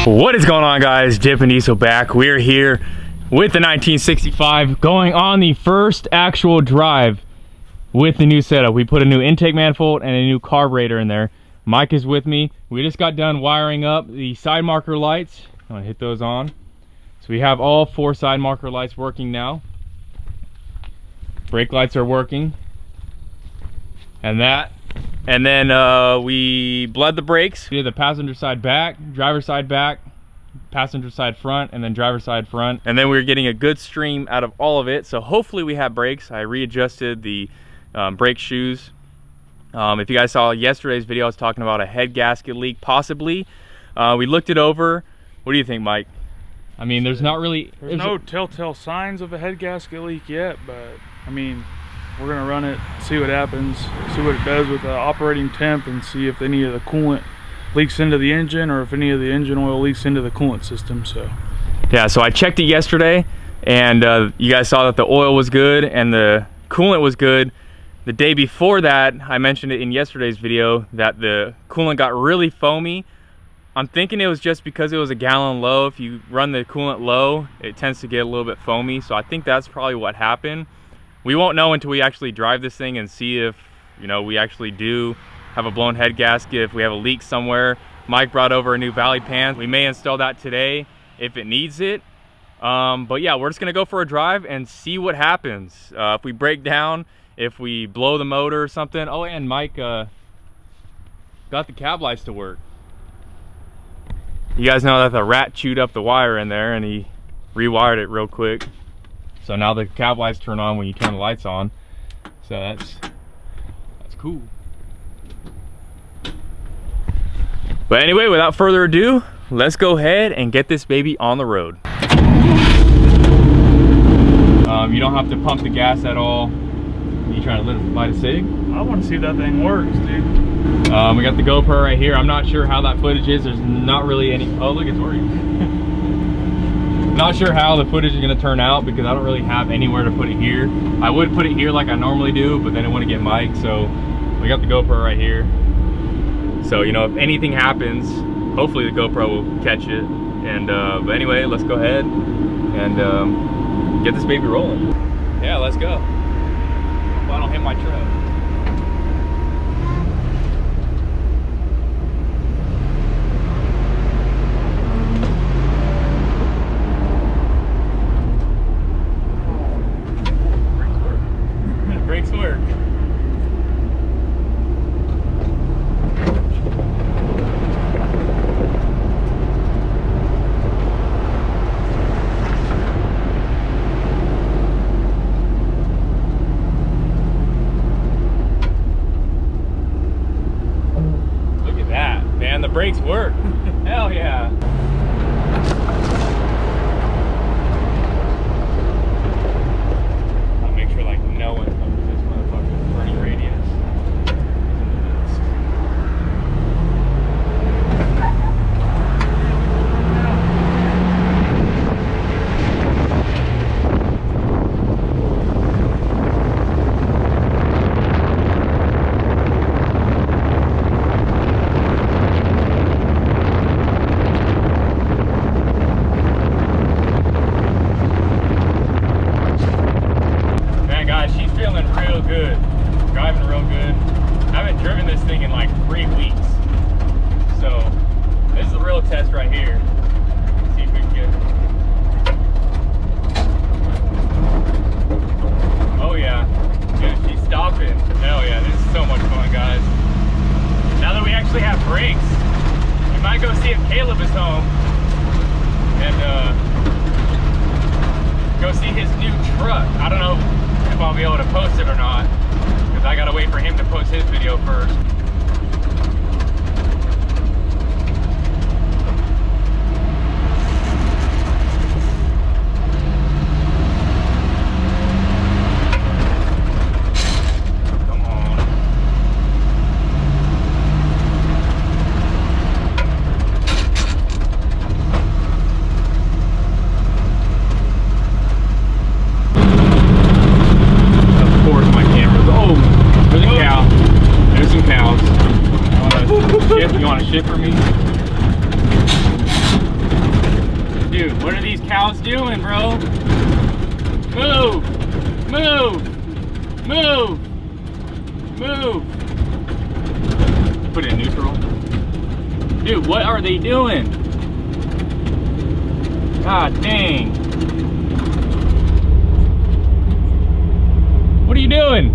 What is going on, guys? Dippin back. We're here with the 1965 going on the first actual drive with the new setup. We put a new intake manifold and a new carburetor in there. Mike is with me. We just got done wiring up the side marker lights. I'm gonna hit those on. So we have all 4 side marker lights working now. Brake lights are working. And then we bled the brakes. We did the passenger side back, driver side back, passenger side front, and then driver side front. And then we were getting a good stream out of all of it. So hopefully we have brakes. I readjusted the brake shoes. If you guys saw yesterday's video, I was talking about a head gasket leak, possibly. We looked it over. What do you think, Mike? I mean, there's not really... There's no telltale signs of a head gasket leak yet, but I mean, we're gonna run it, see what happens, see what it does with the operating temp, and see if any of the coolant leaks into the engine or if any of the engine oil leaks into the coolant system. So yeah, so I checked it yesterday, and you guys saw that the oil was good and the coolant was good. The day before that, I mentioned it in yesterday's video, that the coolant got really foamy. I'm thinking it was just because it was a gallon low. If you run the coolant low, it tends to get a little bit foamy. So I think that's probably what happened. We won't know until we actually drive this thing and see if, you know, we actually do have a blown head gasket, if we have a leak somewhere. Mike brought over a new valley pan. We may install that today if it needs it. But yeah, we're just gonna go for a drive and see what happens. If we break down, if we blow the motor or something. Oh, and Mike got the cab lights to work. You guys know that the rat chewed up the wire in there and he rewired it real quick. So now the cab lights turn on when you turn the lights on. So that's cool. But anyway, without further ado, let's go ahead and get this baby on the road. You don't have to pump the gas at all. You trying to light a cig? I want to see if that thing works, dude. We got the GoPro right here. I'm not sure how that footage is. There's not really any... Oh, look, it's working. Not sure how the footage is going to turn out because I don't really have anywhere to put it here. I would put it here like I normally do, but then I want to get Mike, so we got the GoPro right here. So, you know, if anything happens, hopefully the GoPro will catch it. And but anyway, let's go ahead and get this baby rolling. Yeah, let's go. Well, I don't hit my truck. Brakes work. Look at that, man, the brakes work. Hell yeah. I'll make sure like no one comes to this motherfucker's burning radius. She's feeling real good, driving real good. I haven't driven this thing in like 3 weeks, so this is the real test right here. Let's see if we can get it. Oh yeah, good. She's stopping. Hell yeah, this is so much fun, guys. Now that we actually have brakes, we might go see if Caleb is home and go see his new truck. I don't know if I'll be able to post it or not, because I gotta wait for him to post his video first. Come on. Of course my camera's... Oh, there's a cow. There's some cows. these cows doing, bro? Move! Move! Move! Move! Put it in neutral. Dude, what are they doing? God dang. What are you doing?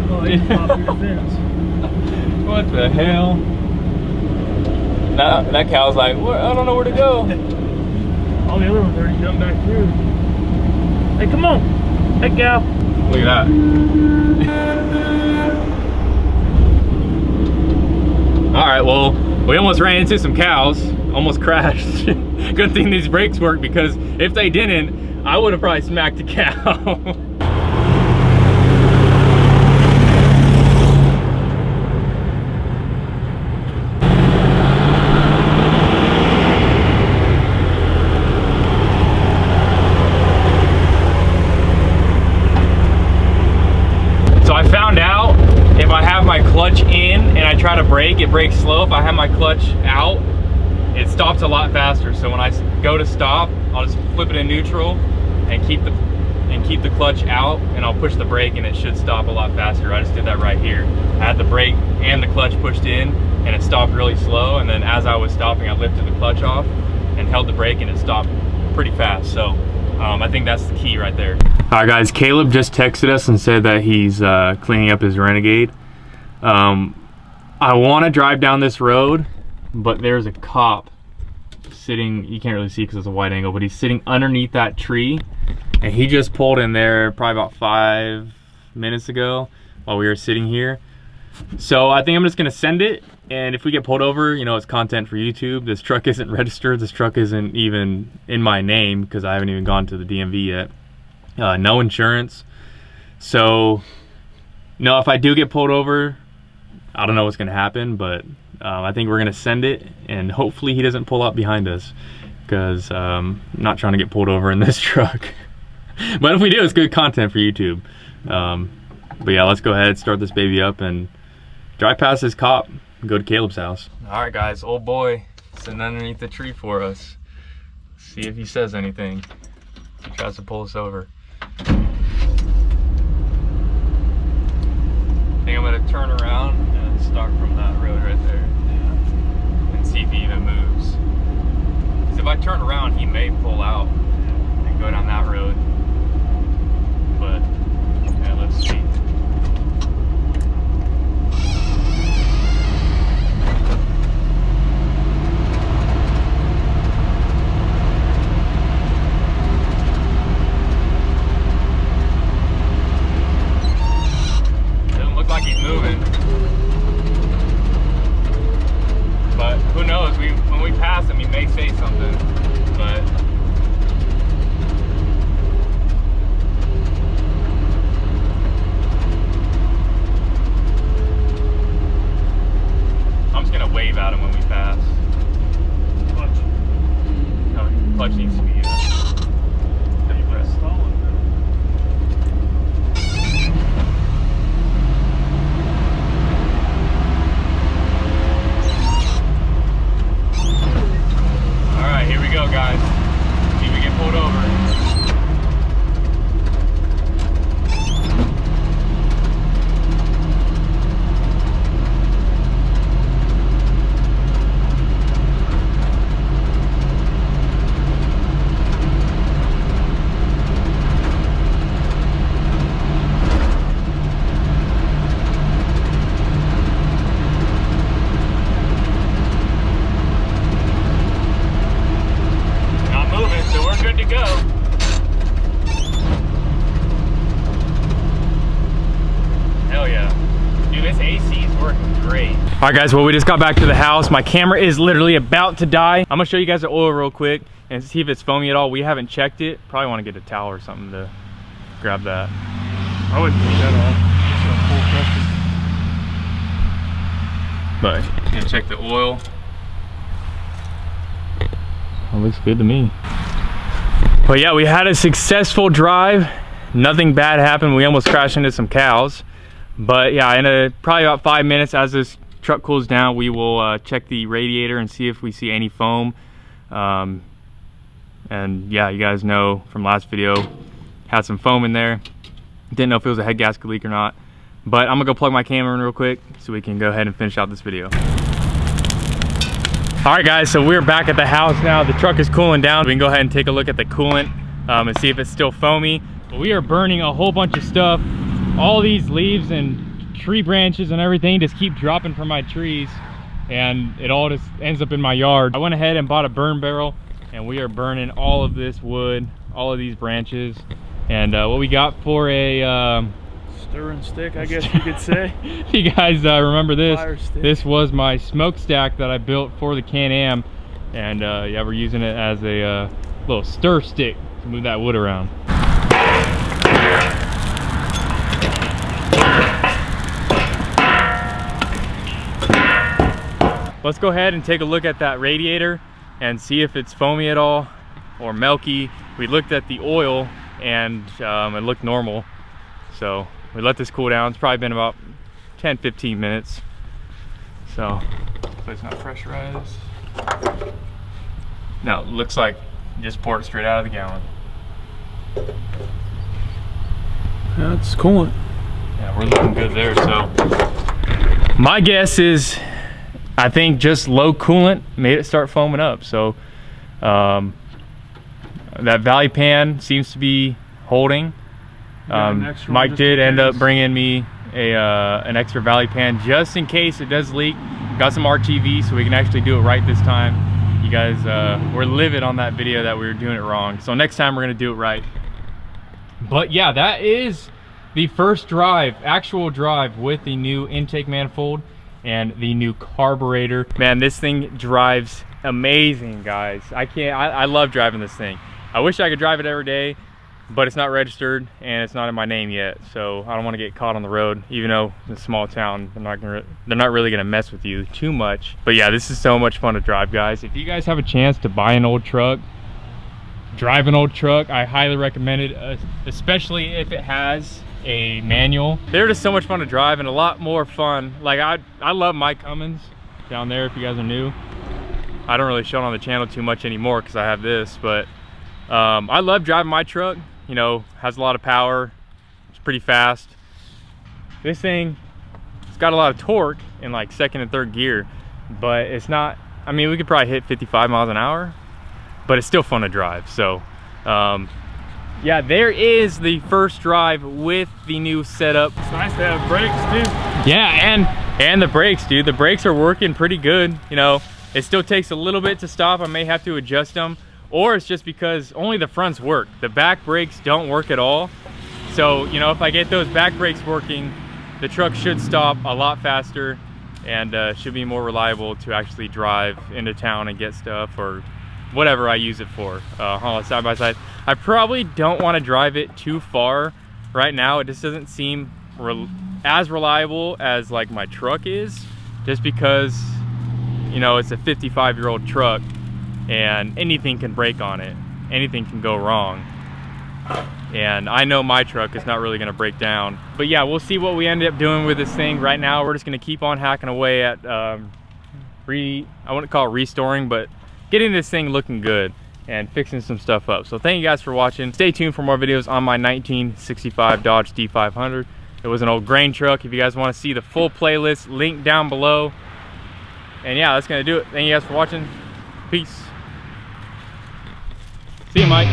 Oh, they popped through the fence. What the hell? That cow's like, what? I don't know where to go. All the other ones already jumped back through. Hey, come on. Hey, cow. Look at that. All right, well, we almost ran into some cows, almost crashed. Good thing these brakes work, because if they didn't, I would have probably smacked a cow. So I found out if I have my clutch in and I try to brake, it brakes slow. If I have my clutch out, it stops a lot faster. So when I go to stop, I'll just flip it in neutral and keep the clutch out, and I'll push the brake and it should stop a lot faster. I just did that right here. I had the brake and the clutch pushed in and it stopped really slow, and then as I was stopping, I lifted the clutch off and held the brake and it stopped pretty fast. So I think that's the key right there. All right, guys, Caleb just texted us and said that he's cleaning up his Renegade. I want to drive down this road, but there's a cop sitting, you can't really see because it's a wide angle, but he's sitting underneath that tree, and he just pulled in there probably about 5 minutes ago while we were sitting here. So I think I'm just gonna send it, and if we get pulled over, you know, it's content for YouTube. This truck isn't registered, this truck isn't even in my name because I haven't even gone to the DMV yet. No insurance. So no, if I do get pulled over, I don't know what's gonna happen, but I think we're gonna send it, and hopefully he doesn't pull up behind us, because I'm not trying to get pulled over in this truck. But if we do, it's good content for YouTube. But yeah, let's go ahead, start this baby up, and drive past this cop and go to Caleb's house. All right, guys, old boy sitting underneath the tree for us. See if he says anything. He tries to pull us over. I think I'm gonna turn around and start from that road right there, and see if he even moves. Because if I turn around, he may pull out and go down that road. But yeah, let's see. Moving, but who knows, when we pass him, he may say something, but I'm just gonna wave at him when we pass. Clutch. No, clutch needs to be guys. See if we get pulled over. All right, guys, well, we just got back to the house. My camera is literally about to die. I'm gonna show you guys the oil real quick and see if it's foamy at all. We haven't checked it. Probably want to get a towel or something to grab that. I wouldn't take that off. But gonna check the oil. It looks good to me. But yeah, we had a successful drive. Nothing bad happened. We almost crashed into some cows. But yeah, in probably about 5 minutes, as this truck cools down, we will check the radiator and see if we see any foam. And yeah, you guys know from last video, had some foam in there. Didn't know if it was a head gasket leak or not. But I'm gonna go plug my camera in real quick so we can go ahead and finish out this video. All right guys, so we're back at the house now. The truck is cooling down. We can go ahead and take a look at the coolant and see if it's still foamy. But we are burning a whole bunch of stuff. All these leaves and tree branches and everything just keep dropping from my trees, and it all just ends up in my yard. I went ahead and bought a burn barrel, and we are burning all of this wood, all of these branches. And what we got for a stirring stick, I guess you could say. If you guys remember this, Fire stick. This was my smokestack that I built for the Can-Am, and yeah, we're using it as a little stir stick to move that wood around. Let's go ahead and take a look at that radiator and see if it's foamy at all or milky. We looked at the oil and it looked normal. So we let this cool down. It's probably been about 10-15 minutes. So it's not pressurized. No, it looks like you just poured it straight out of the gallon. That's coolant. Yeah, we're looking good there. So my guess is, I think just low coolant made it start foaming up. So that valley pan seems to be holding. Mike did end up bringing me an extra valley pan just in case it does leak. Got some RTV so we can actually do it right this time. You guys were livid on that video that we were doing it wrong. So next time we're gonna do it right. But yeah, that is the first drive, actual drive with the new intake manifold and the new carburetor. Man, this thing drives amazing, guys. I love driving this thing. I wish I could drive it every day, but it's not registered and it's not in my name yet. So I don't want to get caught on the road, even though it's a small town, they're not really gonna mess with you too much. But yeah, this is so much fun to drive, guys. If you guys have a chance to buy an old truck, drive an old truck, I highly recommend it, especially if it has a manual. They're just so much fun to drive and a lot more fun. Like I love my Cummins down there, if you guys are new. I don't really show it on the channel too much anymore because I have this, but I love driving my truck. You know, has a lot of power, it's pretty fast. This thing, it's got a lot of torque in like second and third gear, but it's not, I mean, we could probably hit 55 miles an hour, but it's still fun to drive. So yeah, there is the first drive with the new setup. It's nice to have brakes too. Yeah, and the brakes, dude. The brakes are working pretty good. You know, it still takes a little bit to stop. I may have to adjust them, or it's just because only the fronts work. The back brakes don't work at all. So, you know, if I get those back brakes working, the truck should stop a lot faster and should be more reliable to actually drive into town and get stuff or whatever I use it for, haul it side by side. I probably don't want to drive it too far right now. It just doesn't seem as reliable as like my truck is, just because, you know, it's a 55-year-old truck and anything can break on it. Anything can go wrong. And I know my truck is not really gonna break down. But yeah, we'll see what we end up doing with this thing. Right now, we're just gonna keep on hacking away at, I wouldn't call it restoring, but getting this thing looking good and fixing some stuff up. So thank you guys for watching. Stay tuned for more videos on my 1965 Dodge D500. It was an old grain truck. If you guys want to see the full playlist, link down below. And yeah, that's gonna do it. Thank you guys for watching. Peace. See you, Mike.